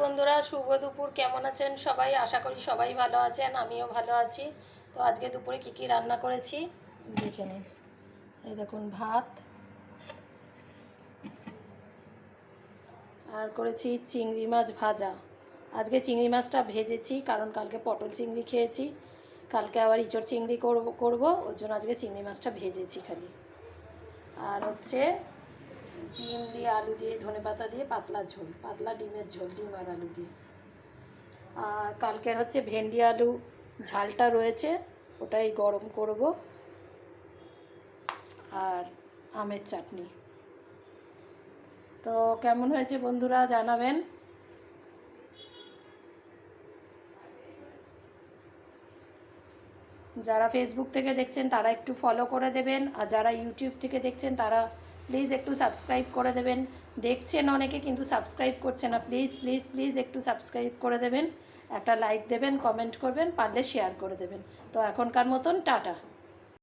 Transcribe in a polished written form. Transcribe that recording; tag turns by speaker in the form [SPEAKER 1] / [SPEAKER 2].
[SPEAKER 1] বন্ধুরা, শুভ দুপুর। কেমন আছেন সবাই? আশা করি সবাই ভালো আছেন, আমিও ভালো আছি। তো আজকে দুপুরে কি কি রান্না করেছি দেখে নিন। এই দেখুন, ভাত আর করেছি চিংড়ি মাছ ভাজা। আজকে চিংড়ি মাছটা ভেজেছি, কারণ কালকে পটল চিংড়ি খেয়েছি, কালকে আবার ইঁচড় চিংড়ি করবো, ওর জন্য আজকে চিংড়ি মাছটা ভেজেছি খালি। আর হচ্ছে ডিম দিয়ে আলু দিয়ে ধনেপাতা দিয়ে পাতলা ঝোল, পাতলা ডিমের ঝোল, ডিম আর আলু দিয়ে। আর কালকের হচ্ছে ভেন্ডি আলু ঝালটা রয়েছে, ওটাই গরম করব। আর আমের চাটনি। তো কেমন হয়েছে বন্ধুরা জানাবেন। যারা ফেসবুক থেকে দেখছেন তারা একটু ফলো করে দেবেন, আর যারা ইউটিউব থেকে দেখছেন তারা প্লিজ একটু সাবস্ক্রাইব করে দেবেন। দেখছেন অনেকে, কিন্তু সাবস্ক্রাইব করছে না। প্লিজ প্লিজ প্লিজ একটু সাবস্ক্রাইব করে দেবেন, একটা লাইক দেবেন, কমেন্ট করবেন, পারলে শেয়ার করে দেবেন। তো এখনকার মতন টাটা।